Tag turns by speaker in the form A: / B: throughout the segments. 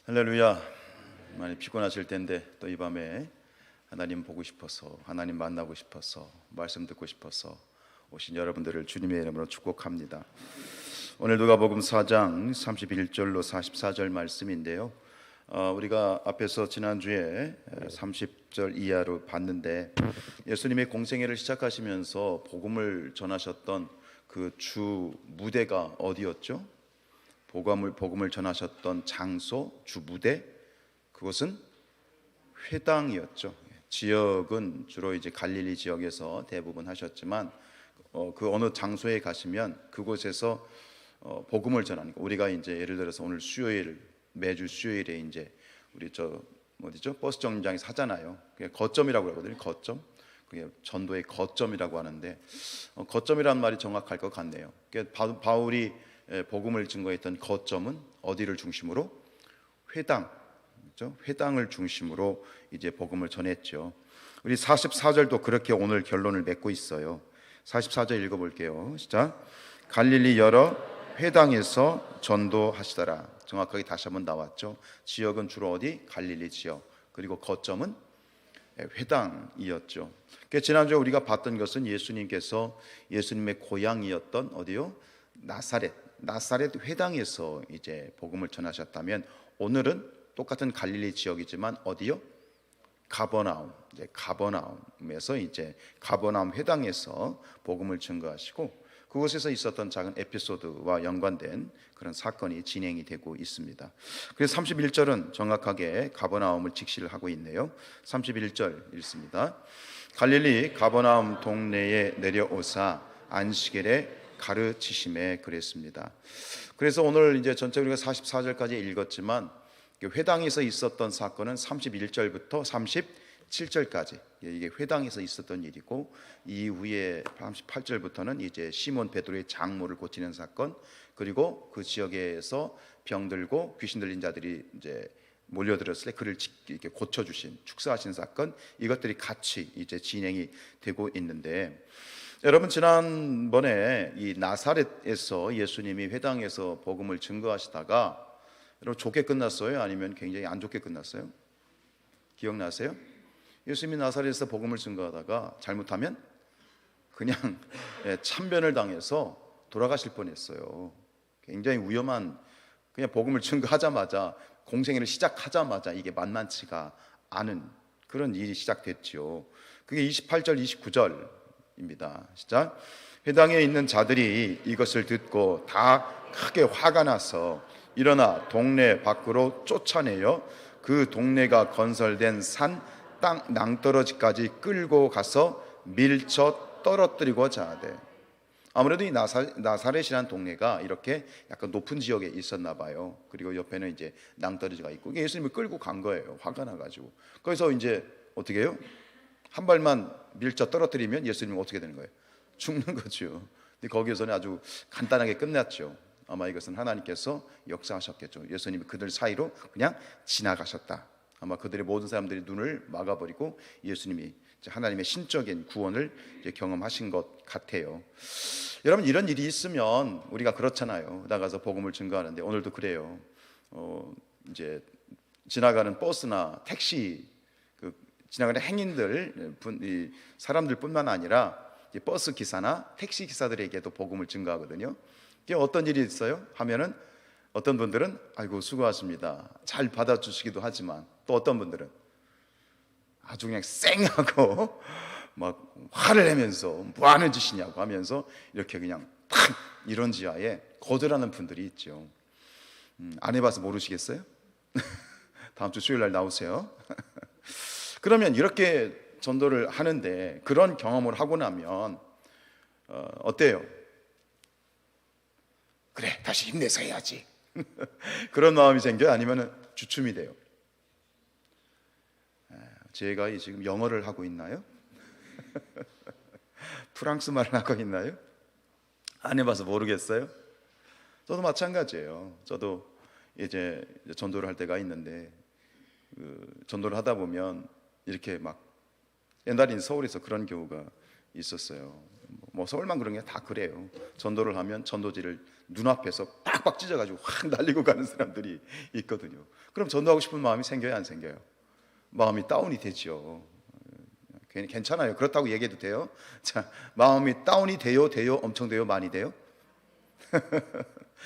A: 할렐루야. 많이 피곤하실 텐데 또 이 밤에 하나님 보고 싶어서, 하나님 만나고 싶어서, 말씀 듣고 싶어서 오신 여러분들을 주님의 이름으로 축복합니다. 오늘 누가복음 4장 31절로 44절 말씀인데요, 우리가 앞에서 지난주에 30절 이하로 봤는데, 예수님의 공생애를 시작하시면서 복음을 전하셨던 그 주 무대가 어디였죠? 복음을 전하셨던 장소, 주 무대, 그것은 회당이었죠. 지역은 주로 이제 갈릴리 지역에서 대부분 하셨지만, 그 어느 장소에 가시면 그곳에서 복음을 전하는 거. 우리가 이제 예를 들어서 오늘 수요일, 매주 수요일에 이제 우리 어디죠? 버스 정류장에서 하잖아요. 그게 거점이라고 하거든요. 거점. 그게 전도의 거점이라고 하는데, 거점이라는 말이 정확할 것 같네요. 바울이 복음을 증거했던 거점은 어디를 중심으로? 회당, 그렇죠? 회당을 중심으로 이제 복음을 전했죠. 우리 44절도 그렇게 오늘 결론을 맺고 있어요. 44절 읽어볼게요. 시작. 갈릴리 여러 회당에서 전도하시더라. 정확하게 다시 한번 나왔죠. 지역은 주로 어디? 갈릴리 지역. 그리고 거점은 회당이었죠. 지난주에 우리가 봤던 것은 예수님께서 예수님의 고향이었던 어디요? 나사렛 회당에서 이제 복음을 전하셨다면, 오늘은 똑같은 갈릴리 지역이지만 어디요? 가버나움에서 이제 가버나움 회당에서 복음을 증거하시고, 그곳에서 있었던 작은 에피소드와 연관된 그런 사건이 진행이 되고 있습니다. 그래서 31절은 정확하게 가버나움을 직시를 하고 있네요. 31절 읽습니다. 갈릴리 가버나움 동네에 내려오사 안식일에 가르치심에 그랬습니다. 그래서 오늘 이제 전체 우리가 44절까지 읽었지만, 회당에서 있었던 사건은 31절부터 37절까지 이게 회당에서 있었던 일이고, 이후에 38절부터는 이제 시몬 베드로의 장모를 고치는 사건, 그리고 그 지역에서 병들고 귀신 들린 자들이 이제 몰려들었을 때 그를 이렇게 고쳐주신, 축사하신 사건, 이것들이 같이 이제 진행이 되고 있는데, 여러분, 지난번에 이 나사렛에서 예수님이 회당에서 복음을 증거하시다가 여러분 좋게 끝났어요? 아니면 굉장히 안 좋게 끝났어요? 기억나세요? 예수님이 나사렛에서 복음을 증거하다가 잘못하면 그냥 참변을 당해서 돌아가실 뻔했어요. 굉장히 위험한, 그냥 복음을 증거하자마자, 공생애를 시작하자마자 이게 만만치가 않은 그런 일이 시작됐죠. 그게 28절 29절입니다. 시작. 회당에 있는 자들이 이것을 듣고 다 크게 화가 나서 일어나 동네 밖으로 쫓아내어 그 동네가 건설된 산 땅 낭떠러지까지 끌고 가서 밀쳐 떨어뜨리고자 하되, 아무래도 이 나사렛이라는 동네가 이렇게 약간 높은 지역에 있었나 봐요. 그리고 옆에는 이제 낭떠러지가 있고, 예수님을 끌고 간 거예요. 화가 나가지고. 그래서 이제 어떻게 해요? 한 발만 밀쳐 떨어뜨리면 예수님은 어떻게 되는 거예요? 죽는 거죠. 근데 거기에서는 아주 간단하게 끝났죠. 아마 이것은 하나님께서 역사하셨겠죠. 예수님이 그들 사이로 그냥 지나가셨다. 아마 그들의 모든 사람들이 눈을 막아버리고 예수님이 하나님의 신적인 구원을 경험하신 것 같아요. 여러분, 이런 일이 있으면 우리가 그렇잖아요. 나가서 복음을 증거하는데, 오늘도 그래요. 이제 지나가는 버스나 택시, 지나가는 행인들, 사람들뿐만 아니라 버스 기사나 택시 기사들에게도 복음을 증거하거든요. 어떤 일이 있어요? 하면은 어떤 분들은 아이고 수고하십니다, 잘 받아주시기도 하지만, 또 어떤 분들은 아주 그냥 쌩하고 막 화를 내면서 뭐 하는 짓이냐고 하면서 이렇게 그냥 탁 이런 지하에 거절하는 분들이 있죠. 안 해봐서 모르시겠어요? 다음 주 수요일 날 나오세요. 그러면 이렇게 전도를 하는데, 그런 경험을 하고 나면 어때요? 그래, 다시 힘내서 해야지. 그런 마음이 생겨요? 아니면 주춤이 돼요? 제가 지금 영어를 하고 있나요? 프랑스 말을 하고 있나요? 안 해봐서 모르겠어요. 저도 마찬가지예요. 저도 이제 전도를 할 때가 있는데, 전도를 하다 보면 이렇게 막, 옛날에 서울에서 그런 경우가 있었어요. 뭐 서울만 그런 게 다 그래요. 전도를 하면 전도지를 눈앞에서 빡빡 찢어가지고 확 날리고 가는 사람들이 있거든요. 그럼 전도하고 싶은 마음이 생겨요, 안 생겨요? 마음이 다운이 되죠. 괜찮아요. 그렇다고 얘기해도 돼요. 자, 마음이 다운이 돼요, 엄청 돼요, 많이 돼요?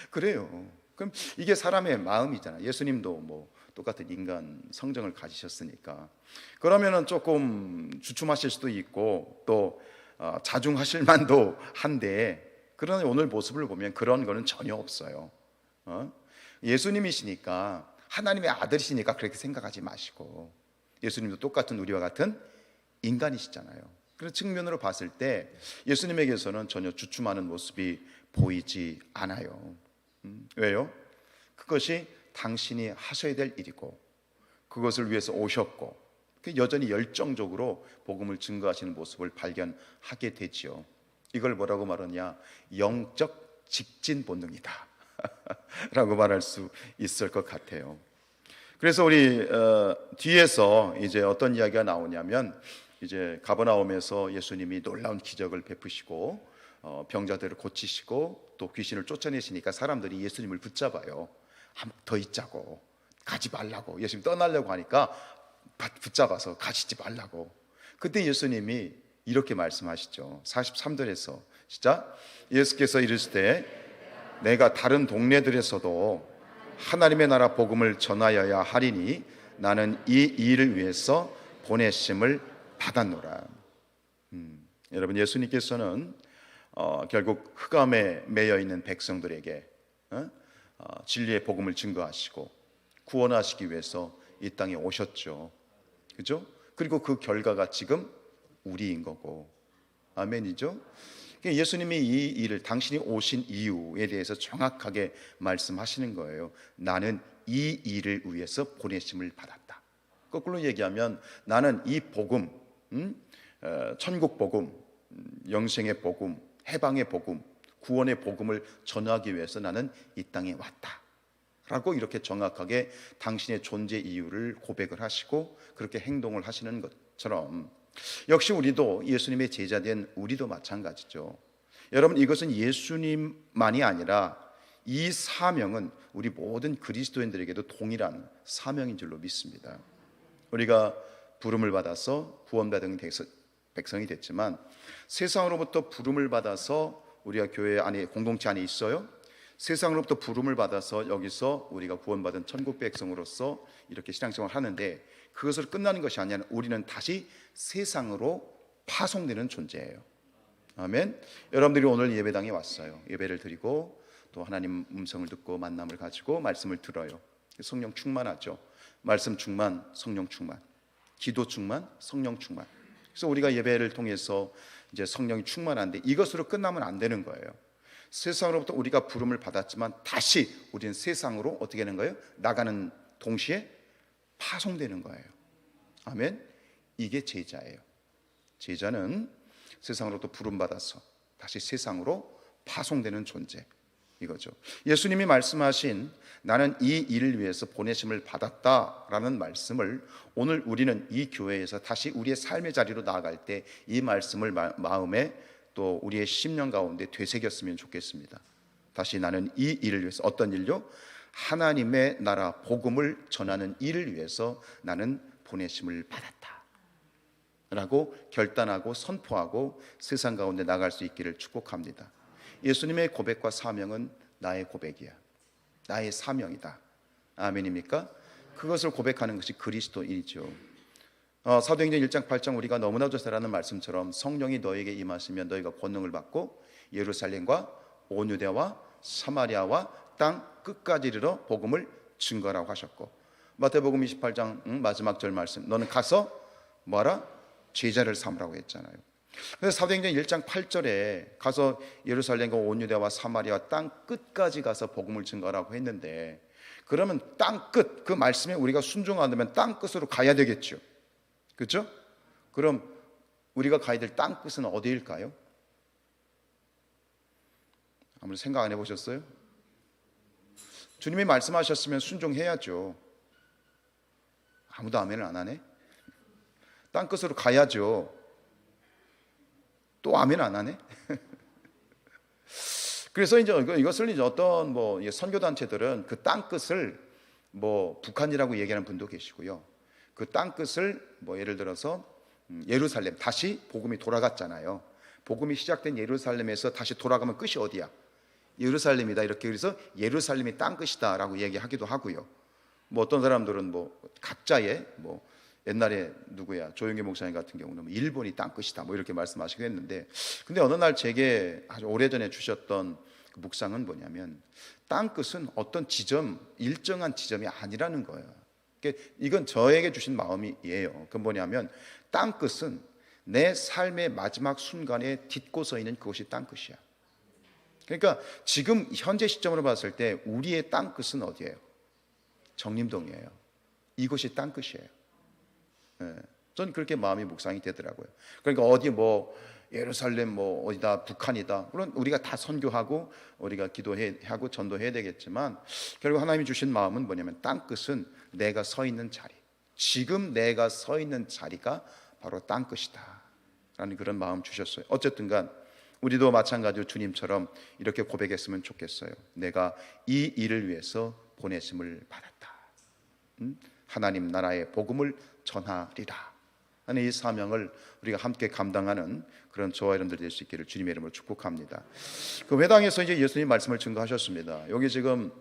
A: 그래요. 그럼 이게 사람의 마음이잖아요. 예수님도 뭐 똑같은 인간 성정을 가지셨으니까. 그러면은 조금 주춤하실 수도 있고 또 자중하실 만도 한데, 그러나 오늘 모습을 보면 그런 거는 전혀 없어요. 예수님이시니까, 하나님의 아들이시니까 그렇게 생각하지 마시고, 예수님도 똑같은 우리와 같은 인간이시잖아요. 그런 측면으로 봤을 때 예수님에게서는 전혀 주춤하는 모습이 보이지 않아요. 왜요? 그것이 당신이 하셔야 될 일이고 그것을 위해서 오셨고 여전히 열정적으로 복음을 증거하시는 모습을 발견하게 되지요. 이걸 뭐라고 말하냐? 영적 직진 본능이다 라고 말할 수 있을 것 같아요. 그래서 우리 뒤에서 이제 어떤 이야기가 나오냐면, 이제 가버나움에서 예수님이 놀라운 기적을 베푸시고 병자들을 고치시고 또 귀신을 쫓아내시니까 사람들이 예수님을 붙잡아요. 한 더 있자고, 가지 말라고. 예수님 떠나려고 하니까 붙잡아서 가시지 말라고. 그때 예수님이 이렇게 말씀하시죠. 43절에서 시작. 예수께서 이르시되 내가 다른 동네들에서도 하나님의 나라 복음을 전하여야 하리니 나는 이 일을 위해서 보내심을 받았노라. 여러분, 예수님께서는 결국 흑암에 매여 있는 백성들에게 진리의 복음을 증거하시고 구원하시기 위해서 이 땅에 오셨죠. 그죠? 그리고 그 결과가 지금 우리인 거고. 아멘이죠? 예수님이 이 일을, 당신이 오신 이유에 대해서 정확하게 말씀하시는 거예요. 나는 이 일을 위해서 보내심을 받았다. 거꾸로 얘기하면 나는 이 복음, 천국 복음, 영생의 복음, 해방의 복음, 구원의 복음을 전하기 위해서 나는 이 땅에 왔다 라고 이렇게 정확하게 당신의 존재 이유를 고백을 하시고 그렇게 행동을 하시는 것처럼, 역시 우리도 예수님의 제자된 우리도 마찬가지죠. 여러분, 이것은 예수님만이 아니라 이 사명은 우리 모든 그리스도인들에게도 동일한 사명인 줄로 믿습니다. 우리가 부름을 받아서 구원받은 백성이 됐지만 세상으로부터 부름을 받아서 우리가 교회 안에, 공동체 안에 있어요. 세상으로부터 부름을 받아서 여기서 우리가 구원받은 천국 백성으로서 이렇게 신앙생활을 하는데, 그것을 끝나는 것이 아니라 우리는 다시 세상으로 파송되는 존재예요. 아멘. 여러분들이 오늘 예배당에 왔어요. 예배를 드리고 또 하나님 음성을 듣고 만남을 가지고 말씀을 들어요. 성령 충만하죠. 말씀 충만, 성령 충만, 기도 충만, 성령 충만. 그래서 우리가 예배를 통해서 이제 성령이 충만한데 이것으로 끝나면 안 되는 거예요. 세상으로부터 우리가 부름을 받았지만 다시 우리는 세상으로 어떻게 하는 거예요? 나가는 동시에 파송되는 거예요. 아멘. 이게 제자예요. 제자는 세상으로부터 부름 받아서 다시 세상으로 파송되는 존재, 이거죠. 예수님이 말씀하신 나는 이 일을 위해서 보내심을 받았다라는 말씀을 오늘 우리는 이 교회에서 다시 우리의 삶의 자리로 나아갈 때 이 말씀을 마음에 또 우리의 심령 가운데 되새겼으면 좋겠습니다. 다시 나는 이 일을 위해서, 어떤 일요? 하나님의 나라 복음을 전하는 일을 위해서 나는 보내심을 받았다 라고 결단하고 선포하고 세상 가운데 나갈 수 있기를 축복합니다. 예수님의 고백과 사명은 나의 고백이야, 나의 사명이다. 아멘입니까? 그것을 고백하는 것이 그리스도인이죠. 사도행전 1장 8장 우리가 너무나도 잘 아는 말씀처럼 성령이 너에게 임하시면 너희가 권능을 받고 예루살렘과 온 유대와 사마리아와 땅 끝까지 이르러 복음을 증거라고 하셨고, 마태복음 28장 마지막 절 말씀, 너는 가서 뭐하라? 제자를 삼으라고 했잖아요. 그래서 사도행전 1장 8절에 가서 예루살렘과 온 유대와 사마리아 땅 끝까지 가서 복음을 증거라고 했는데, 그러면 땅 끝, 그 말씀에 우리가 순종한다면 땅 끝으로 가야 되겠죠. 그렇죠? 그럼 우리가 가야 될 땅 끝은 어디일까요? 아무리 생각 안 해보셨어요? 주님이 말씀하셨으면 순종해야죠. 아무도 아멘을 안 하네? 땅 끝으로 가야죠. 또 아멘 안 하네. 그래서 이제 이것을 이제 어떤 뭐 선교 단체들은 그 땅 끝을 뭐 북한이라고 얘기하는 분도 계시고요. 그 땅 끝을 뭐 예를 들어서 예루살렘, 다시 복음이 돌아갔잖아요. 복음이 시작된 예루살렘에서 다시 돌아가면 끝이 어디야? 예루살렘이다. 이렇게 그래서 예루살렘이 땅 끝이다라고 얘기하기도 하고요. 뭐 어떤 사람들은 뭐 각자의 뭐 옛날에 누구야 조용기 목사님 같은 경우는 뭐 일본이 땅 끝이다 뭐 이렇게 말씀하시기도 했는데, 근데 어느 날 제게 아주 오래전에 주셨던 그 묵상은 뭐냐면 땅 끝은 어떤 지점, 일정한 지점이 아니라는 거예요. 이건 저에게 주신 마음이에요. 그건 뭐냐면 땅 끝은 내 삶의 마지막 순간에 딛고 서 있는 그것이 땅 끝이야. 그러니까 지금 현재 시점으로 봤을 때 우리의 땅 끝은 어디예요? 정림동이에요. 이곳이 땅 끝이에요. 네. 전 그렇게 마음이 묵상이 되더라고요. 그러니까 어디 뭐 예루살렘 뭐 어디다 북한이다, 물론 우리가 다 선교하고 우리가 기도하고 전도해야 되겠지만 결국 하나님이 주신 마음은 뭐냐면 땅 끝은 내가 서 있는 자리, 지금 내가 서 있는 자리가 바로 땅 끝이다 라는 그런 마음 주셨어요. 어쨌든 간 우리도 마찬가지로 주님처럼 이렇게 고백했으면 좋겠어요. 내가 이 일을 위해서 보내심을 받았다. 하나님 나라의 복음을 전하리라 하는 이 사명을 우리가 함께 감당하는 그런 저와 여러분들 될 수 있기를 주님의 이름으로 축복합니다. 그 회당에서 이제 예수님 말씀을 증거하셨습니다. 여기 지금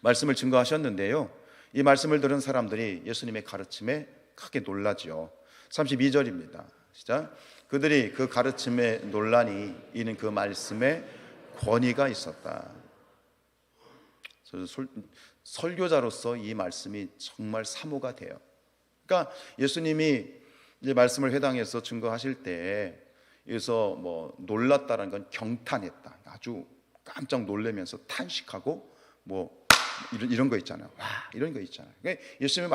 A: 말씀을 증거하셨는데요, 이 말씀을 들은 사람들이 예수님의 가르침에 크게 놀라죠. 32절입니다. 시작. 그들이 그 가르침에 놀라니 이는 그 말씀에 권위가 있었다. 설교자로서 이 말씀이 정말 사모가 돼요. 그러니까 예수님이 이제 말씀을 회당에서 증거하실 때 여기서 뭐 놀랐다라는 건 경탄했다, 아주 깜짝 놀라면서 탄식하고 뭐 이런 거 있잖아요. 와, 이런 거 있잖아요. 그러니까 예수님의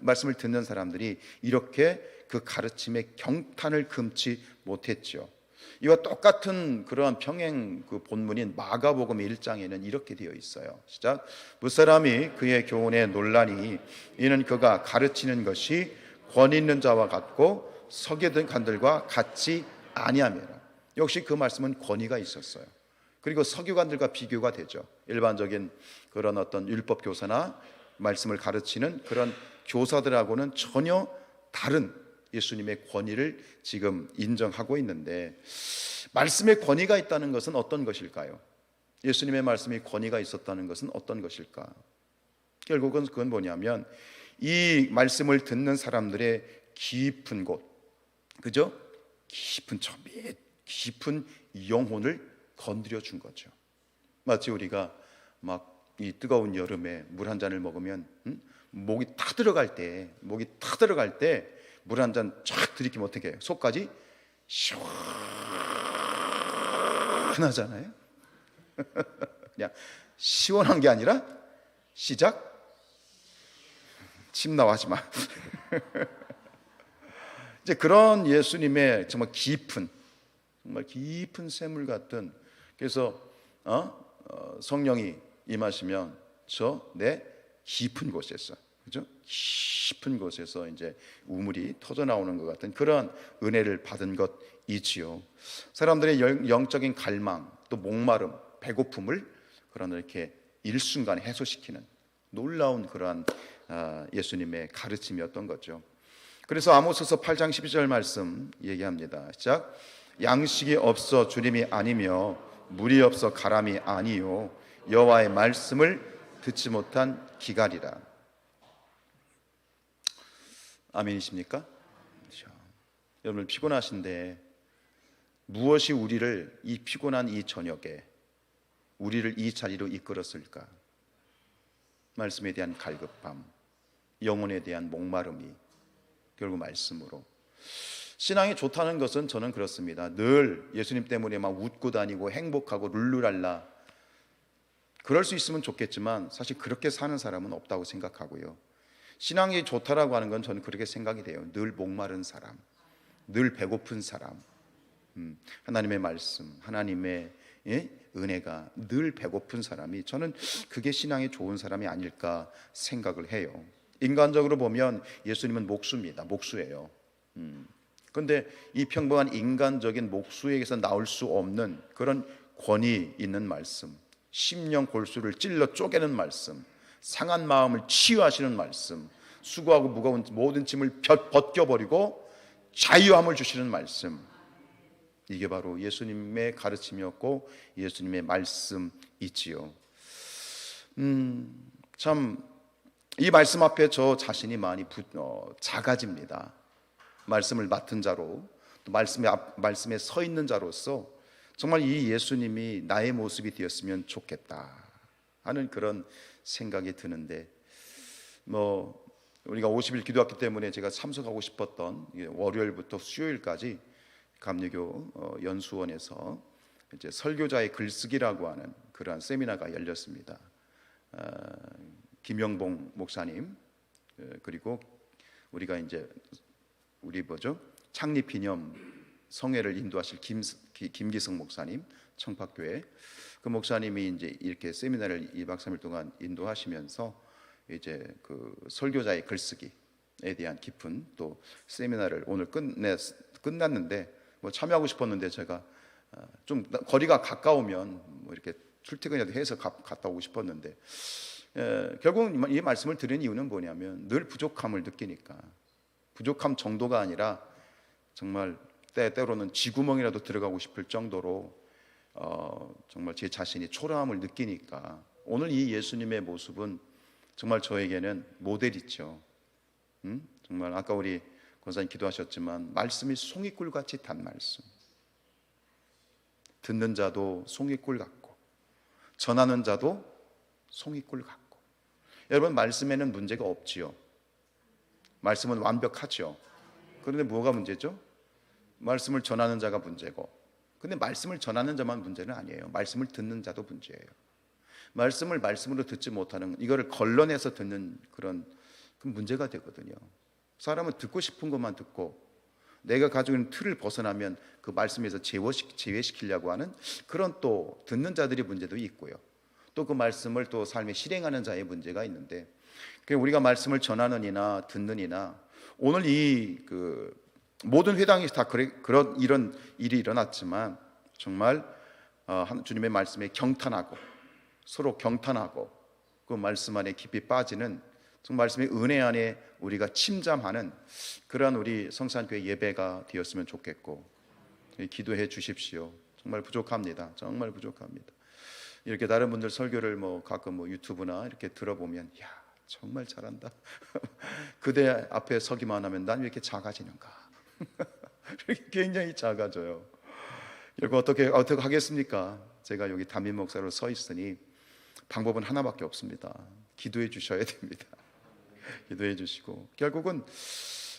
A: 말씀을 듣는 사람들이 이렇게 그 가르침에 경탄을 금치 못했죠. 이와 똑같은 그러한 평행 그 본문인 마가복음 1장에는 이렇게 되어 있어요. 시작. 무사람이 그의 교훈에 놀라니 이는 그가 가르치는 것이 권위 있는 자와 같고 서기든 관들과 같지 아니하매라. 역시 그 말씀은 권위가 있었어요. 그리고 서기관들과 비교가 되죠. 일반적인 그런 어떤 율법 교사나 말씀을 가르치는 그런 교사들하고는 전혀 다른 예수님의 권위를 지금 인정하고 있는데, 말씀에 권위가 있다는 것은 어떤 것일까요? 예수님의 말씀이 권위가 있었다는 것은 어떤 것일까? 결국은 그건 뭐냐면 이 말씀을 듣는 사람들의 깊은 곳, 그죠? 깊은 영혼을 건드려 준 거죠. 마치 우리가 막 이 뜨거운 여름에 물 한 잔을 먹으면 목이 타 들어갈 때 물 한 잔 쫙 들이키면 어떻게 해요? 속까지 시원하잖아요. 그냥 시원한 게 아니라 시작. 침 나와지 마. 이제 그런 예수님의 정말 깊은 샘물 같은, 그래서 성령이 임하시면 저 내 깊은 곳에서, 그죠? 깊은 곳에서 이제 우물이 터져 나오는 것 같은 그런 은혜를 받은 것이지요. 사람들의 영적인 갈망, 또 목마름, 배고픔을 그런 이렇게 일순간에 해소시키는 놀라운 그러한 예수님의 가르침이었던 거죠. 그래서 아모스서 8장 12절 말씀 얘기합니다. 시작. 양식이 없어 주림이 아니며 물이 없어 가람이 아니요 여호와의 말씀을 듣지 못한 기갈이라. 아멘이십니까? 그렇죠. 여러분 피곤하신데 무엇이 우리를 이 피곤한 이 저녁에 우리를 이 자리로 이끌었을까? 말씀에 대한 갈급함, 영혼에 대한 목마름이 결국 말씀으로. 신앙이 좋다는 것은 저는 그렇습니다. 늘 예수님 때문에 막 웃고 다니고 행복하고 룰루랄라, 그럴 수 있으면 좋겠지만 사실 그렇게 사는 사람은 없다고 생각하고요. 신앙이 좋다라고 하는 건 저는 그렇게 생각이 돼요. 늘 목마른 사람, 늘 배고픈 사람, 하나님의 말씀, 하나님의 은혜가 늘 배고픈 사람이, 저는 그게 신앙이 좋은 사람이 아닐까 생각을 해요. 인간적으로 보면 예수님은 목수입니다. 목수예요. 그런데 이 평범한 인간적인 목수에게서 나올 수 없는 그런 권위 있는 말씀, 심령 골수를 찔러 쪼개는 말씀, 상한 마음을 치유하시는 말씀, 수고하고 무거운 모든 짐을 벗겨버리고 자유함을 주시는 말씀, 이게 바로 예수님의 가르침이었고 예수님의 말씀이지요. 참 이 말씀 앞에 저 자신이 많이 작아집니다. 말씀을 맡은 자로, 또 말씀에 서 있는 자로서 정말 이 예수님이 나의 모습이 되었으면 좋겠다 하는 그런 생각이 드는데, 우리가 50일 기도했기 때문에 제가 참석하고 싶었던 월요일부터 수요일까지 감리교 연수원에서 이제 설교자의 글쓰기라고 하는 그러한 세미나가 열렸습니다. 김영봉 목사님, 그리고 우리가 이제 창립 기념 성회를 인도하실 김기성 목사님, 청파교회 그 목사님이 이제 이렇게 세미나를 2박 3일 동안 인도하시면서 이제 그 설교자의 글쓰기에 대한 깊은 또 세미나를 오늘 끝났는데 참여하고 싶었는데 제가 좀 거리가 가까우면 이렇게 출퇴근이라도 해서 갔다 오고 싶었는데, 결국 이 말씀을 드린 이유는 뭐냐면 늘 부족함을 느끼니까, 부족함 정도가 아니라 정말 때로는 쥐구멍이라도 들어가고 싶을 정도로 정말 제 자신이 초라함을 느끼니까 오늘 이 예수님의 모습은 정말 저에게는 모델이죠. 정말 아까 우리 권사님 기도하셨지만 말씀이 송이꿀같이 단 말씀, 듣는 자도 송이꿀 같고 전하는 자도 송이꿀 같고. 여러분, 말씀에는 문제가 없지요. 말씀은 완벽하죠. 그런데 뭐가 문제죠? 말씀을 전하는 자가 문제고, 근데 말씀을 전하는 자만 문제는 아니에요. 말씀을 듣는 자도 문제예요. 말씀을 말씀으로 듣지 못하는, 이거를 걸러내서 듣는 그런 문제가 되거든요. 사람은 듣고 싶은 것만 듣고 내가 가지고 있는 틀을 벗어나면 그 말씀에서 제외시키려고 하는 그런 또 듣는 자들의 문제도 있고요. 또 그 말씀을 또 삶에 실행하는 자의 문제가 있는데, 우리가 말씀을 전하는 이나 듣는 이나, 오늘 이 모든 회당에서 다 이런 일이 일어났지만 정말 주님의 말씀에 경탄하고 서로 경탄하고 그 말씀 안에 깊이 빠지는, 정말 말씀의 은혜 안에 우리가 침잠하는 그러한 우리 성산교회 예배가 되었으면 좋겠고, 기도해 주십시오. 정말 부족합니다. 정말 부족합니다. 이렇게 다른 분들 설교를 가끔 유튜브나 이렇게 들어보면, 야, 정말 잘한다. 그대 앞에 서기만 하면 난 왜 이렇게 작아지는가? 이렇게 굉장히 작아져요. 결국 어떻게 하겠습니까? 제가 여기 담임 목사로 서 있으니 방법은 하나밖에 없습니다. 기도해 주셔야 됩니다. 기도해 주시고, 결국은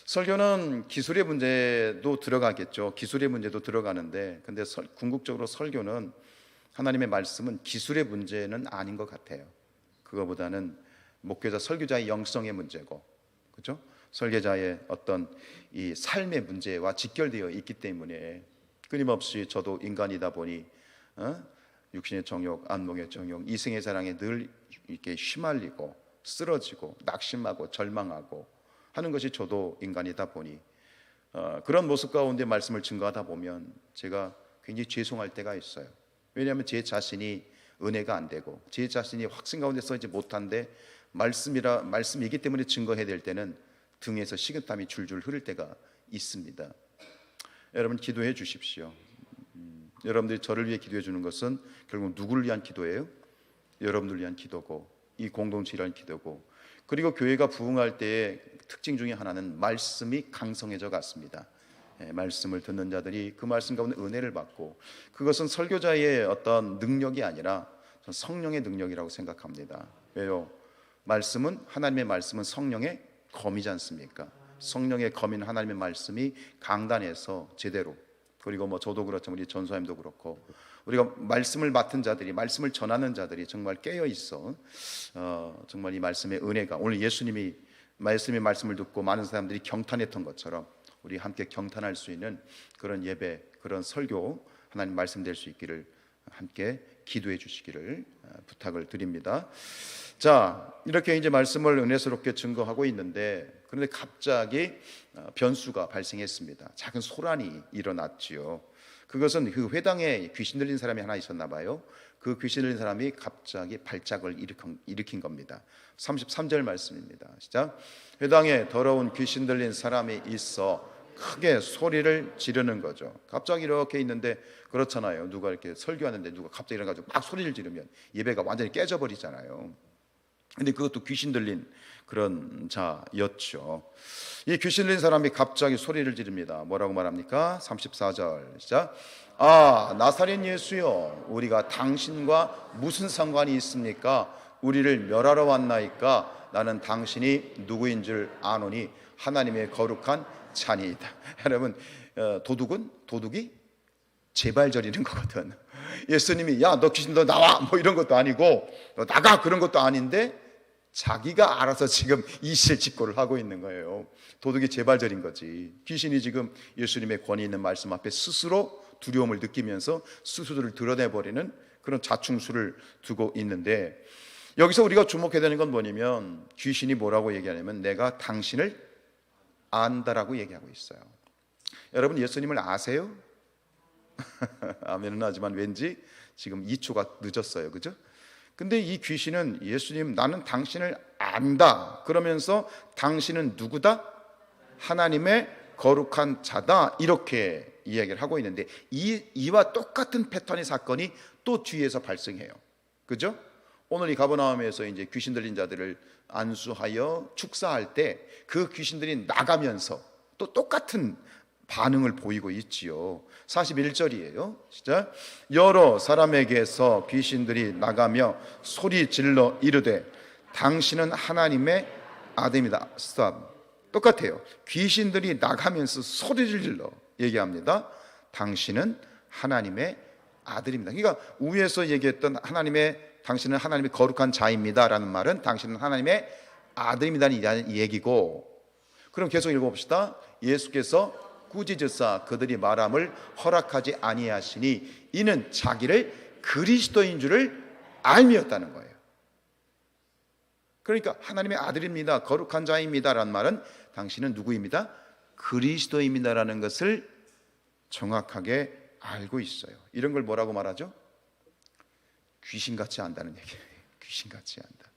A: 설교는 기술의 문제도 들어가겠죠. 기술의 문제도 들어가는데, 근데 궁극적으로 설교는, 하나님의 말씀은 기술의 문제는 아닌 것 같아요. 그거보다는 목회자, 설교자의 영성의 문제고, 그렇죠? 설계자의 어떤 이 삶의 문제와 직결되어 있기 때문에, 끊임없이 저도 인간이다 보니 육신의 정욕, 안목의 정욕, 이생의 사랑에 늘 이렇게 휘말리고 쓰러지고 낙심하고 절망하고 하는 것이 저도 인간이다 보니, 그런 모습 가운데 말씀을 증거하다 보면 제가 굉장히 죄송할 때가 있어요. 왜냐하면 제 자신이 은혜가 안 되고 제 자신이 확신 가운데 서지 못한데, 말씀이기 때문에 증거해야 될 때는 등에서 식은땀이 줄줄 흐를 때가 있습니다. 여러분, 기도해 주십시오. 여러분들이 저를 위해 기도해 주는 것은 결국 누구를 위한 기도예요? 여러분들을 위한 기도고, 이 공동체를 위한 기도고, 그리고 교회가 부흥할 때의 특징 중에 하나는 말씀이 강성해져 갔습니다. 말씀을 듣는 자들이 그 말씀 가운데 은혜를 받고, 그것은 설교자의 어떤 능력이 아니라 성령의 능력이라고 생각합니다. 왜요? 하나님의 말씀은 성령의 검이지 않습니까? 성령의 검인 하나님의 말씀이 강단에서 제대로, 그리고 저도 그렇지만 우리 전소님도 그렇고, 우리가 말씀을 맡은 자들이, 말씀을 전하는 자들이 정말 깨어 있어 정말 이 말씀의 은혜가, 오늘 예수님이 말씀을 듣고 많은 사람들이 경탄했던 것처럼 우리 함께 경탄할 수 있는 그런 예배, 그런 설교, 하나님 말씀 될 수 있기를 함께 기도해 주시기를 부탁을 드립니다. 자, 이렇게 이제 말씀을 은혜스럽게 증거하고 있는데, 그런데 갑자기 변수가 발생했습니다. 작은 소란이 일어났지요. 그것은 그 회당에 귀신 들린 사람이 하나 있었나 봐요. 그 귀신 들린 사람이 갑자기 발작을 일으킨 겁니다. 33절 말씀입니다. 시작. 회당에 더러운 귀신 들린 사람이 있어 크게 소리를 지르는 거죠. 갑자기 이렇게 있는데, 그렇잖아요. 누가 이렇게 설교하는데 누가 갑자기 일어나가지고 막 소리를 지르면 예배가 완전히 깨져버리잖아요. 근데 그것도 귀신 들린 그런 자였죠. 이 귀신 들린 사람이 갑자기 소리를 지릅니다. 뭐라고 말합니까? 34절 시작. 아, 나사렛 예수여, 우리가 당신과 무슨 상관이 있습니까? 우리를 멸하러 왔나이까? 나는 당신이 누구인 줄 아노니 하나님의 거룩한 자니이다. 여러분, 도둑이 제발 저리는 거거든. 예수님이 야, 너 귀신 너 나와 뭐 이런 것도 아니고 너 나가 그런 것도 아닌데 자기가 알아서 지금 이실직고를 하고 있는 거예요. 도둑이 제발저린 거지. 귀신이 지금 예수님의 권위 있는 말씀 앞에 스스로 두려움을 느끼면서 스스로를 드러내버리는 그런 자충수를 두고 있는데, 여기서 우리가 주목해야 되는 건 뭐냐면 귀신이 뭐라고 얘기하냐면 내가 당신을 안다라고 얘기하고 있어요. 여러분, 예수님을 아세요? 아멘은 하지만 왠지 지금 2초가 늦었어요. 그죠? 근데 이 귀신은 예수님 나는 당신을 안다 그러면서 당신은 누구다? 하나님의 거룩한 자다 이렇게 이야기를 하고 있는데, 이와 똑같은 패턴의 사건이 또 뒤에서 발생해요. 그죠? 오늘 이 가버나움에서 이제 귀신 들린 자들을 안수하여 축사할 때 그 귀신들이 나가면서 또 똑같은 반응을 보이고 있지요. 41절이에요. 시작. 여러 사람에게서 귀신들이 나가며 소리 질러 이르되 당신은 하나님의 아들입니다. 스탑. 똑같아요. 귀신들이 나가면서 소리를 질러 얘기합니다. 당신은 하나님의 아들입니다. 그러니까 위에서 얘기했던 당신은 하나님의 거룩한 자입니다 라는 말은 당신은 하나님의 아들입니다는 얘기고, 그럼 계속 읽어봅시다. 예수께서 꾸짖으사 그들이 말함을 허락하지 아니하시니 이는 자기를 그리스도인 줄을 알미었다는 거예요. 그러니까 하나님의 아들입니다, 거룩한 자입니다 라는 말은 당신은 누구입니다? 그리스도입니다 라는 것을 정확하게 알고 있어요. 이런 걸 뭐라고 말하죠? 귀신같이 안다는 얘기예요. 귀신같이 안다.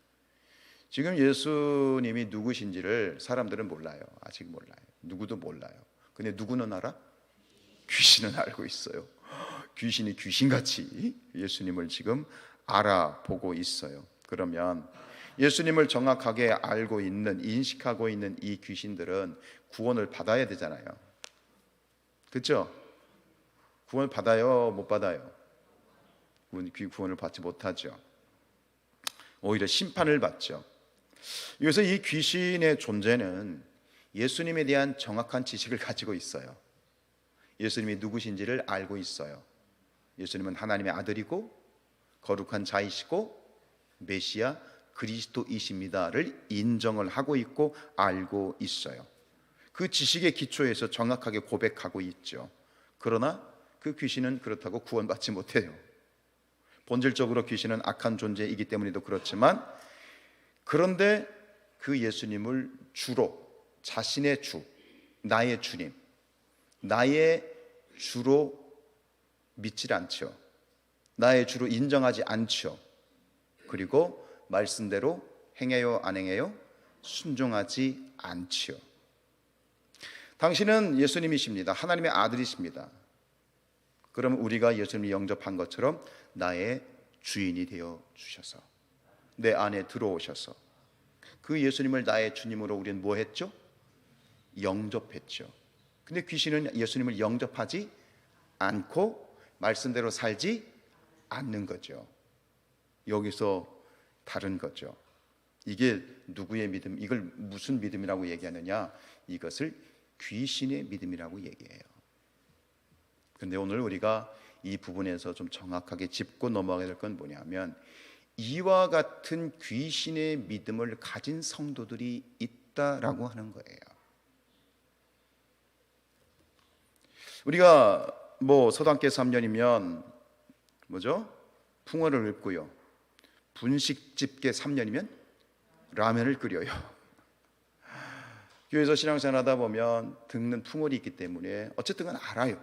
A: 지금 예수님이 누구신지를 사람들은 몰라요. 아직 몰라요. 누구도 몰라요. 근데 누구는 알아? 귀신은 알고 있어요. 귀신이 귀신같이 예수님을 지금 알아보고 있어요. 그러면 예수님을 정확하게 알고 있는, 인식하고 있는 이 귀신들은 구원을 받아야 되잖아요. 그렇죠? 구원을 받아요? 못 받아요? 구원을 받지 못하죠. 오히려 심판을 받죠. 그래서 이 귀신의 존재는 예수님에 대한 정확한 지식을 가지고 있어요. 예수님이 누구신지를 알고 있어요. 예수님은 하나님의 아들이고 거룩한 자이시고 메시아 그리스도이십니다를 인정을 하고 있고 알고 있어요. 그 지식의 기초에서 정확하게 고백하고 있죠. 그러나 그 귀신은 그렇다고 구원받지 못해요. 본질적으로 귀신은 악한 존재이기 때문에도 그렇지만, 그런데 그 예수님을 주로 자신의 주, 나의 주님, 나의 주로 믿질 않죠. 나의 주로 인정하지 않죠. 그리고 말씀대로 행해요, 안 행해요? 순종하지 않죠. 당신은 예수님이십니다. 하나님의 아들이십니다. 그럼 우리가 예수님을 영접한 것처럼 나의 주인이 되어 주셔서 내 안에 들어오셔서 그 예수님을 나의 주님으로 우리는 뭐 했죠? 영접했죠. 근데 귀신은 예수님을 영접하지 않고 말씀대로 살지 않는 거죠. 여기서 다른 거죠. 이게 누구의 믿음? 이걸 무슨 믿음이라고 얘기하느냐? 이것을 귀신의 믿음이라고 얘기해요. 근데 오늘 우리가 이 부분에서 좀 정확하게 짚고 넘어가야 될 건 뭐냐면, 이와 같은 귀신의 믿음을 가진 성도들이 있다라고 하는 거예요. 우리가 서당계 3년이면 뭐죠? 풍어를 읊고요. 분식집게 3년이면 라면을 끓여요. 교회에서 신앙생활하다 보면 듣는 풍월이 있기 때문에 어쨌든 알아요.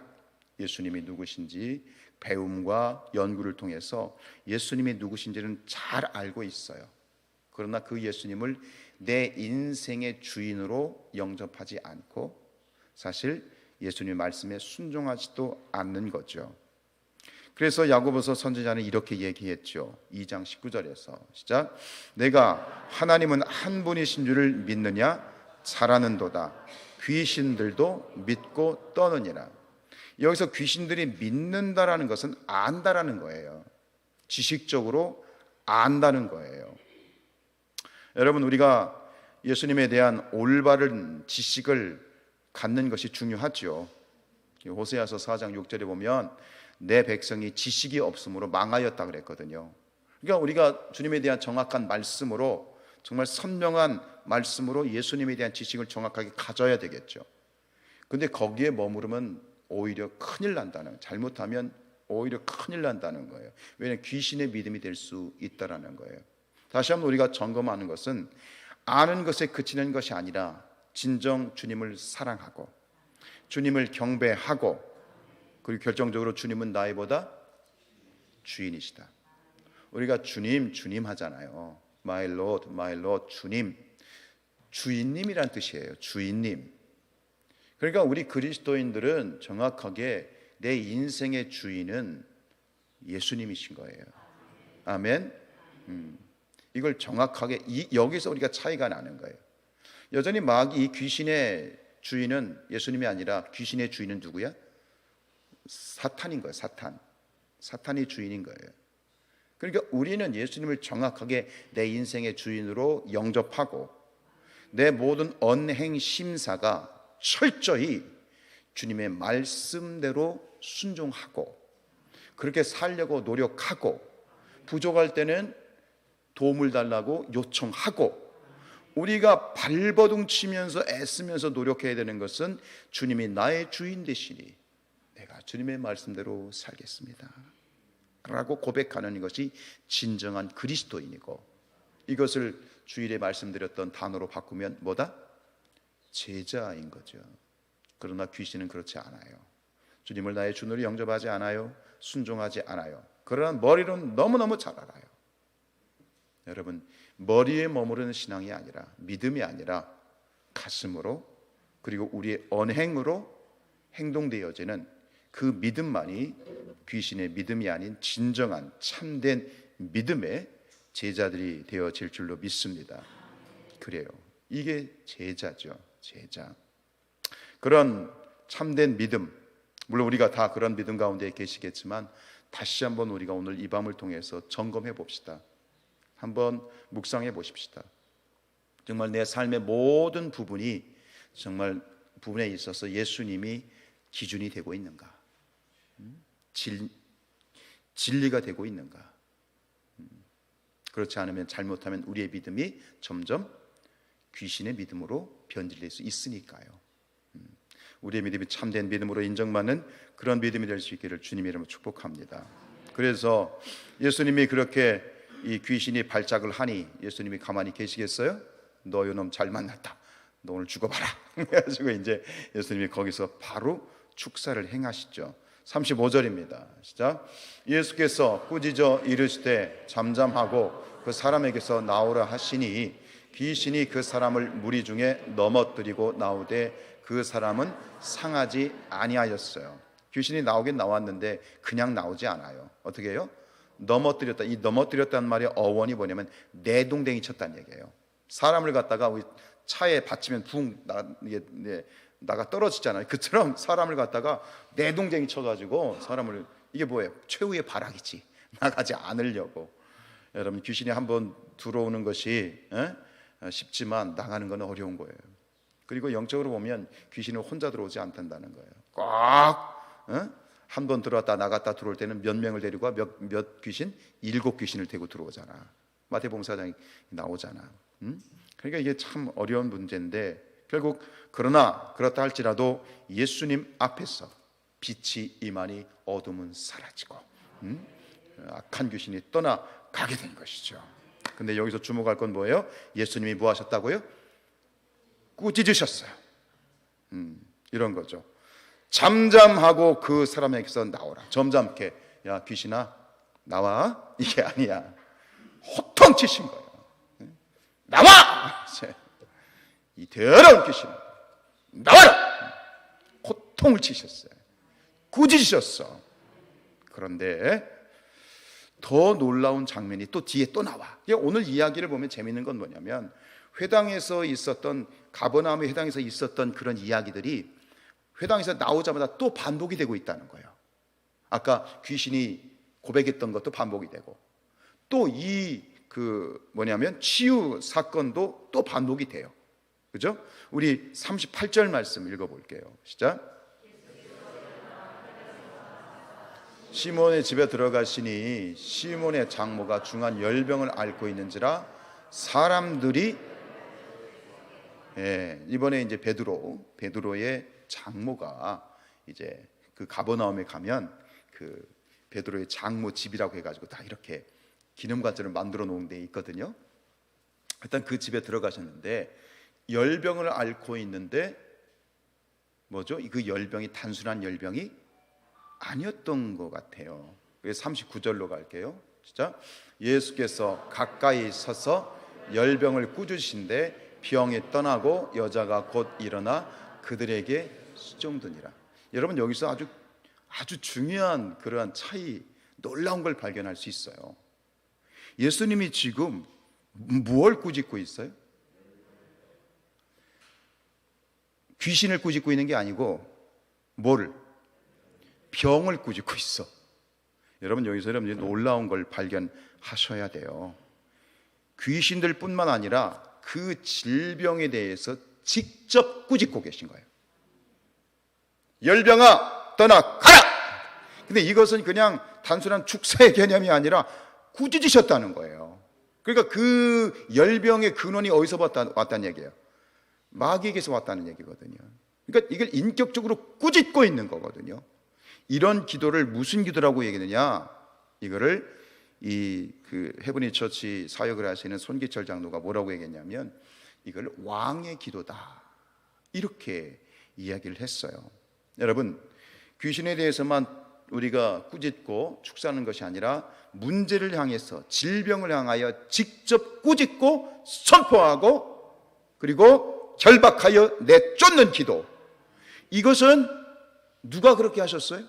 A: 예수님이 누구신지 배움과 연구를 통해서 예수님이 누구신지는 잘 알고 있어요. 그러나 그 예수님을 내 인생의 주인으로 영접하지 않고 사실 예수님의 말씀에 순종하지도 않는 거죠. 그래서 야고보서 선지자는 이렇게 얘기했죠. 2장 19절에서 시작. 내가 하나님은 한 분이신 줄을 믿느냐? 잘하는도다. 귀신들도 믿고 떠느니라. 여기서 귀신들이 믿는다라는 것은 안다라는 거예요. 지식적으로 안다는 거예요. 여러분, 우리가 예수님에 대한 올바른 지식을 갖는 것이 중요하죠. 호세아서 4장 6절에 보면 내 백성이 지식이 없으므로 망하였다 그랬거든요. 그러니까 우리가 주님에 대한 정확한 말씀으로, 정말 선명한 말씀으로 예수님에 대한 지식을 정확하게 가져야 되겠죠. 근데 거기에 머무르면 오히려 큰일 난다는, 잘못하면 오히려 큰일 난다는 거예요. 왜냐하면 귀신의 믿음이 될 수 있다라는 거예요. 다시 한번 우리가 점검하는 것은 아는 것에 그치는 것이 아니라 진정 주님을 사랑하고 주님을 경배하고, 그리고 결정적으로 주님은 나이보다 주인이시다. 우리가 주님 주님 하잖아요. My Lord, my Lord, 주님. 주인님이란 뜻이에요. 주인님. 그러니까 우리 그리스도인들은 정확하게 내 인생의 주인은 예수님이신 거예요. 아멘. 이걸 정확하게 여기서 우리가 차이가 나는 거예요. 여전히 마귀, 이 귀신의 주인은 예수님이 아니라 귀신의 주인은 누구야? 사탄인 거예요. 사탄이 주인인 거예요. 그러니까 우리는 예수님을 정확하게 내 인생의 주인으로 영접하고 내 모든 언행 심사가 철저히 주님의 말씀대로 순종하고 그렇게 살려고 노력하고, 부족할 때는 도움을 달라고 요청하고, 우리가 발버둥 치면서 애쓰면서 노력해야 되는 것은 주님이 나의 주인 되시니 내가 주님의 말씀대로 살겠습니다 라고 고백하는 것이 진정한 그리스도인이고, 이것을 주일에 말씀드렸던 단어로 바꾸면 뭐다? 제자인 거죠. 그러나 귀신은 그렇지 않아요. 주님을 나의 주인으로 영접하지 않아요. 순종하지 않아요. 그러나 머리로는 너무너무 잘 알아요. 여러분, 머리에 머무르는 신앙이 아니라, 믿음이 아니라 가슴으로, 그리고 우리의 언행으로 행동되어지는 그 믿음만이 귀신의 믿음이 아닌 진정한 참된 믿음의 제자들이 되어질 줄로 믿습니다. 그래요. 이게 제자죠. 제자. 그런 참된 믿음, 물론 우리가 다 그런 믿음 가운데 계시겠지만 다시 한번 우리가 오늘 이 밤을 통해서 점검해 봅시다. 한번 묵상해 보십시다. 정말 내 삶의 모든 부분이, 정말 부분에 있어서 예수님이 기준이 되고 있는가? 진리가 되고 있는가? 그렇지 않으면, 잘못하면 우리의 믿음이 점점 귀신의 믿음으로 변질될 수 있으니까요. 우리의 믿음이 참된 믿음으로 인정받는 그런 믿음이 될 수 있기를 주님의 이름으로 축복합니다. 그래서 예수님이 그렇게 이 귀신이 발작을 하니 예수님이 가만히 계시겠어요? 너 요놈 잘 만났다. 너 오늘 죽어봐라. 그래가지고 이제 예수님이 거기서 바로 축사를 행하시죠. 35절입니다. 시작. 예수께서 꾸짖어 이르시되 잠잠하고 그 사람에게서 나오라 하시니 귀신이 그 사람을 무리 중에 넘어뜨리고 나오되 그 사람은 상하지 아니하였어요. 귀신이 나오긴 나왔는데 그냥 나오지 않아요. 어떻게 해요? 넘어뜨렸다. 이 넘어뜨렸다는 말의 어원이 뭐냐면 내동댕이 쳤다는 얘기예요. 사람을 갖다가 차에 받치면 붕 나가 떨어지잖아요. 그처럼 사람을 갖다가 내동댕이 쳐가지고 사람을, 이게 뭐예요? 최후의 발악이지. 나가지 않으려고. 여러분, 귀신이 한번 들어오는 것이 쉽지만 나가는 건 어려운 거예요. 그리고 영적으로 보면 귀신은 혼자 들어오지 않는다는 거예요. 꼭 한 번 들어왔다 나갔다 들어올 때는 몇 명을 데리고 몇 귀신? 7 귀신을 데리고 들어오잖아. 마태복음 4장이 나오잖아. 그러니까 이게 참 어려운 문제인데, 결국 그러나 그렇다 할지라도 예수님 앞에서 빛이 임하니 어둠은 사라지고 악한 귀신이 떠나 가게 된 것이죠. 근데 여기서 주목할 건 뭐예요? 예수님이 뭐 하셨다고요? 꾸짖으셨어요. 이런 거죠. 잠잠하고 그 사람에게서 나오라. 점잖게, 야 귀신아 나와. 이게 아니야. 호통치신 거예요. 나와! 이 더러운 귀신 나와라! 호통을 치셨어요. 꾸짖으셨어. 그런데 더 놀라운 장면이 또 뒤에 또 나와. 오늘 이야기를 보면 재밌는 건 뭐냐면, 회당에서 있었던, 가버나움의 회당에서 있었던 그런 이야기들이 회당에서 나오자마자 또 반복이 되고 있다는 거예요. 아까 귀신이 고백했던 것도 반복이 되고, 또 뭐냐면 치유 사건도 또 반복이 돼요. 그죠? 우리 38절 말씀 읽어볼게요. 시작. 시몬의 집에 들어가시니 시몬의 장모가 중한 열병을 앓고 있는지라 사람들이, 이번에 이제 베드로의 장모가 이제 그 가버나움에 가면 그 베드로의 장모 집이라고 해가지고 다 이렇게 기념관처럼 만들어 놓은 데 있거든요. 일단 그 집에 들어가셨는데 열병을 앓고 있는데 뭐죠? 그 열병이 단순한 열병이 아니었던 것 같아요. 39절로 갈게요. 진짜 예수께서 가까이 서서 열병을 꾸짖으신데 병이 떠나고 여자가 곧 일어나 그들에게 수종드니라. 여러분 여기서 아주 중요한 그러한 차이, 놀라운 걸 발견할 수 있어요. 예수님이 지금 무엇을 꾸짖고 있어요? 귀신을 꾸짖고 있는 게 아니고 뭐를? 병을 꾸짖고 있어. 여러분 여기서 놀라운 걸 발견하셔야 돼요. 귀신들 뿐만 아니라 그 질병에 대해서 직접 꾸짖고 계신 거예요. 열병아 떠나 가라! 근데 이것은 그냥 단순한 축사의 개념이 아니라 꾸짖으셨다는 거예요. 그러니까 그 열병의 근원이 어디서 왔다는 얘기예요? 마귀에게서 왔다는 얘기거든요. 그러니까 이걸 인격적으로 꾸짖고 있는 거거든요. 이런 기도를 무슨 기도라고 얘기하느냐? 이거를 그 헤브니 처치 사역을 하시는 손기철 장로가 뭐라고 얘기했냐면, 이걸 왕의 기도다, 이렇게 이야기를 했어요. 여러분, 귀신에 대해서만 우리가 꾸짖고 축사하는 것이 아니라 문제를 향해서, 질병을 향하여 직접 꾸짖고 선포하고 그리고 결박하여 내쫓는 기도, 이것은 누가 그렇게 하셨어요?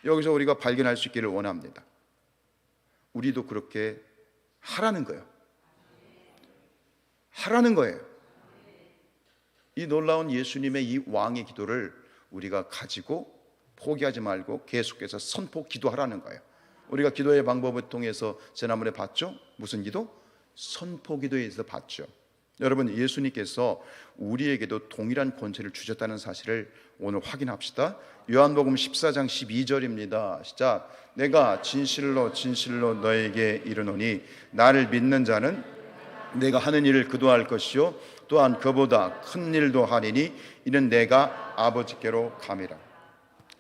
A: 여기서 우리가 발견할 수 있기를 원합니다. 우리도 그렇게 하라는 거예요. 하라는 거예요. 이 놀라운 예수님의 이 왕의 기도를 우리가 가지고 포기하지 말고 계속해서 선포 기도하라는 거예요. 우리가 기도의 방법을 통해서 지난번에 봤죠? 무슨 기도? 선포 기도에서 봤죠. 여러분, 예수님께서 우리에게도 동일한 권세를 주셨다는 사실을 오늘 확인합시다. 요한복음 14장 12절입니다. 시작. 내가 진실로 진실로 너에게 이르노니 나를 믿는 자는 내가 하는 일을 그도 할 것이요 또한 그보다 큰 일도 하리니 이는 내가 아버지께로 감이라.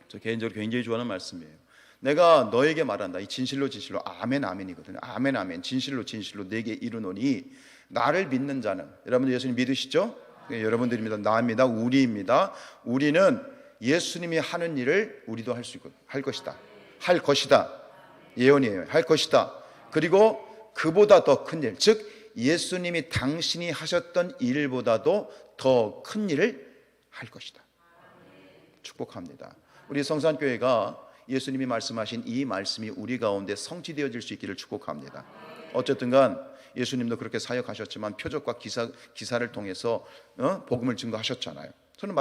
A: 저 개인적으로 굉장히 좋아하는 말씀이에요. 내가 너에게 말한다. 이 진실로 진실로, 아멘 아멘이거든요. 아멘 아멘. 진실로 진실로 내게 이르노니 나를 믿는 자는, 여러분 예수님 믿으시죠? 여러분들입니다. 나입니다. 우리입니다. 우리는 예수님이 하는 일을 우리도 할 것이다. 할 것이다. 예언이에요. 할 것이다. 그리고 그보다 더 큰 일, 즉 예수님이 당신이 하셨던 일보다도 더 큰 일을 할 것이다. 축복합니다. 우리 성산교회가 예수님이 말씀하신 이 말씀이 우리 가운데 성취되어질 수 있기를 축복합니다. 어쨌든 간 예수님도 그렇게 사역하셨지만 표적과 기사를 통해서 복음을 증거하셨잖아요. 저는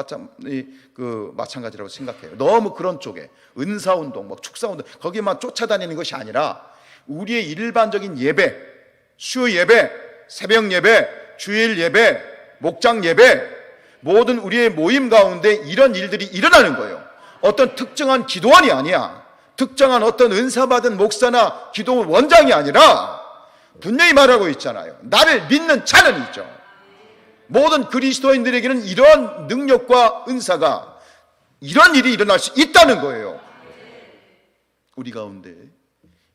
A: 마찬가지라고 생각해요. 너무 그런 쪽에 은사운동, 축사운동 거기만 쫓아다니는 것이 아니라 우리의 일반적인 예배, 수 예배, 새벽 예배, 주일 예배, 목장 예배, 모든 우리의 모임 가운데 이런 일들이 일어나는 거예요. 어떤 특정한 기도원이 아니야. 특정한 어떤 은사받은 목사나 기도 원장이 아니라 분명히 말하고 있잖아요. 나를 믿는 자는 있죠. 모든 그리스도인들에게는 이러한 능력과 은사가, 이런 일이 일어날 수 있다는 거예요. 우리 가운데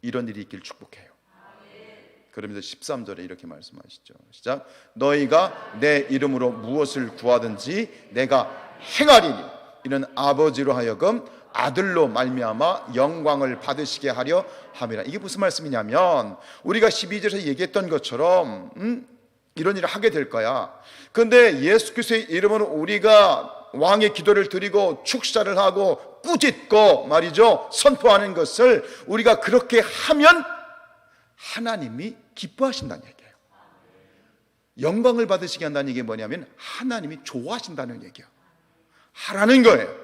A: 이런 일이 있길 축복해요. 그러면서 13절에 이렇게 말씀하시죠. 시작. 너희가 내 이름으로 무엇을 구하든지 내가 행하리니 이는 아버지로 하여금 아들로 말미암아 영광을 받으시게 하려 함이라. 이게 무슨 말씀이냐면 우리가 12절에서 얘기했던 것처럼 이런 일을 하게 될 거야. 그런데 예수 그리스도의 이름으로 우리가 왕의 기도를 드리고 축사를 하고 꾸짖고 말이죠, 선포하는 것을 우리가 그렇게 하면 하나님이 기뻐하신다는 얘기예요. 영광을 받으시게 한다는 얘기 뭐냐면 하나님이 좋아하신다는 얘기예요. 하라는 거예요.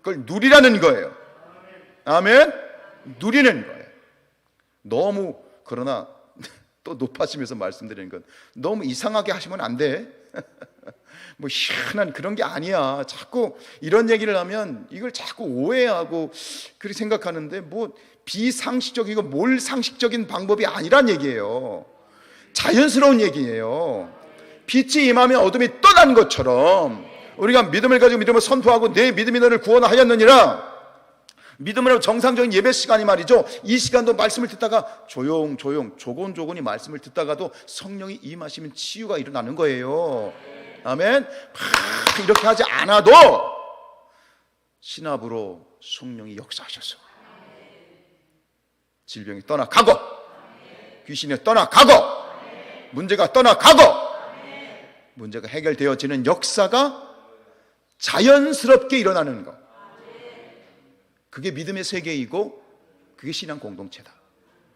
A: 그걸 누리라는 거예요. 아멘. 누리는 거예요. 너무, 그러나 또 높아지면서 말씀드리는 건 너무 이상하게 하시면 안 돼. 뭐 희한한 그런 게 아니야. 자꾸 이런 얘기를 하면 이걸 자꾸 오해하고 그렇게 생각하는데, 뭐 비상식적이고 몰 상식적인 방법이 아니란 얘기예요. 자연스러운 얘기예요. 빛이 임하면 어둠이 떠난 것처럼 우리가 믿음을 가지고 믿음을 선포하고 내 믿음이 너를 구원하였느니라. 믿음으로 정상적인 예배 시간이 말이죠, 이 시간도 말씀을 듣다가 조곤조곤히 말씀을 듣다가도 성령이 임하시면 치유가 일어나는 거예요. 아멘. 이렇게 하지 않아도 신압으로 성령이 역사하셔서 질병이 떠나가고 귀신이 떠나가고 문제가 떠나가고 문제가 해결되어지는 역사가 자연스럽게 일어나는 것, 그게 믿음의 세계이고 그게 신앙 공동체다.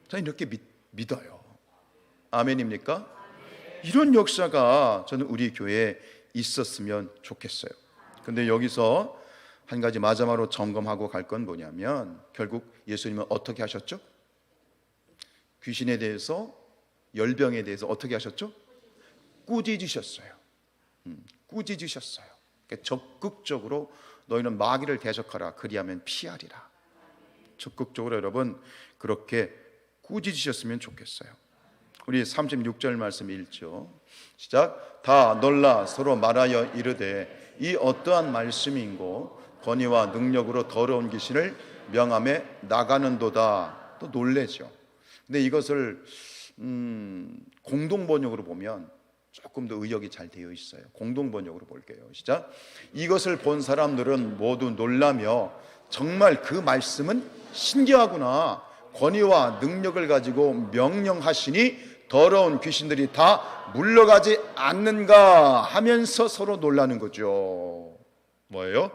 A: 저는 이렇게 믿어요. 아멘입니까? 이런 역사가 저는 우리 교회에 있었으면 좋겠어요. 근데 여기서 한 가지 마지막으로 점검하고 갈 건 뭐냐면, 결국 예수님은 어떻게 하셨죠? 귀신에 대해서, 열병에 대해서 어떻게 하셨죠? 꾸짖으셨어요. 꾸짖으셨어요. 그러니까 적극적으로 너희는 마귀를 대적하라, 그리하면 피하리라. 적극적으로 여러분 그렇게 꾸짖으셨으면 좋겠어요. 우리 36절 말씀 읽죠. 시작. 다 놀라 서로 말하여 이르되 이 어떠한 말씀인고 권위와 능력으로 더러운 귀신을 명함에 나가는도다. 또 놀래죠. 근데 이것을 공동번역으로 보면 조금 더 의역이 잘 되어 있어요. 공동번역으로 볼게요. 시작. 이것을 본 사람들은 모두 놀라며 정말 그 말씀은 신기하구나. 권위와 능력을 가지고 명령하시니 더러운 귀신들이 다 물러가지 않는가 하면서 서로 놀라는 거죠. 뭐예요?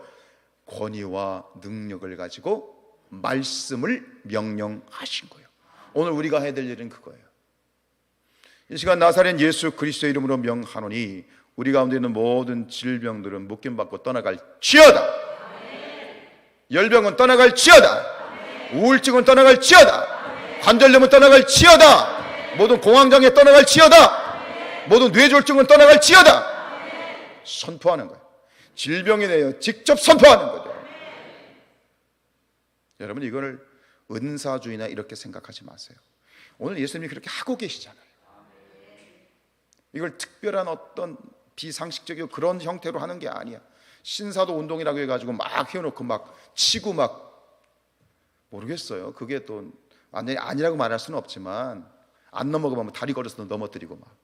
A: 권위와 능력을 가지고 말씀을 명령하신 거예요. 오늘 우리가 해야 될 일은 그거예요. 이 시간 나사렛 예수 그리스도의 이름으로 명하노니 우리 가운데 있는 모든 질병들은 묶임받고 떠나갈지어다. 열병은 떠나갈지어다. 우울증은 떠나갈지어다. 관절염은 떠나갈지어다. 모든 공황장애 떠나갈지어다. 모든 뇌졸중은 떠나갈지어다. 선포하는 거예요. 질병에 대해 직접 선포하는 거죠. 여러분 이거를 은사주의나 이렇게 생각하지 마세요. 오늘 예수님이 그렇게 하고 계시잖아요. 이걸 특별한 어떤 비상식적이고 그런 형태로 하는 게 아니야. 신사도 운동이라고 해가지고 막 해놓고 막 치고 막, 모르겠어요. 그게 또 완전히 아니라고 말할 수는 없지만 안 넘어가면 다리 걸어서 넘어뜨리고 막.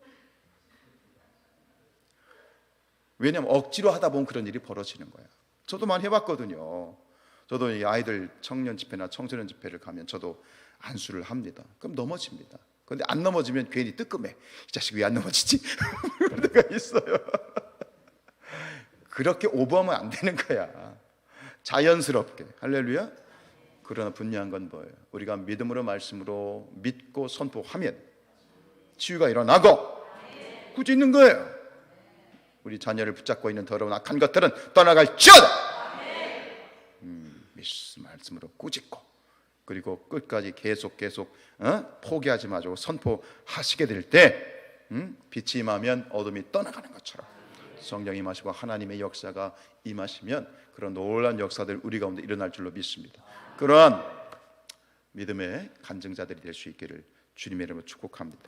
A: 왜냐하면 억지로 하다 보면 그런 일이 벌어지는 거야. 저도 많이 해봤거든요. 저도 이 아이들 청년 집회나 청소년 집회를 가면 저도 안수를 합니다. 그럼 넘어집니다. 그런데 안 넘어지면 괜히 뜨끔해. 이 자식 왜 안 넘어지지? 그럴 때가 있어요. 그렇게 오버하면 안 되는 거야. 자연스럽게. 할렐루야. 그러나 분명한 건 뭐예요? 우리가 믿음으로 말씀으로 믿고 선포하면 치유가 일어나고 꾸짖는 거예요. 우리 자녀를 붙잡고 있는 더러운 악한 것들은 떠나갈지어다. 말씀으로 꾸짖고, 그리고 끝까지 계속 포기하지 마시고 선포하시게 될 때 빛이 임하면 어둠이 떠나가는 것처럼 성령이 임하시고 하나님의 역사가 임하시면 그런 놀라운 역사들 우리 가운데 일어날 줄로 믿습니다. 그러한 믿음의 간증자들이 될 수 있기를 주님의 이름으로 축복합니다.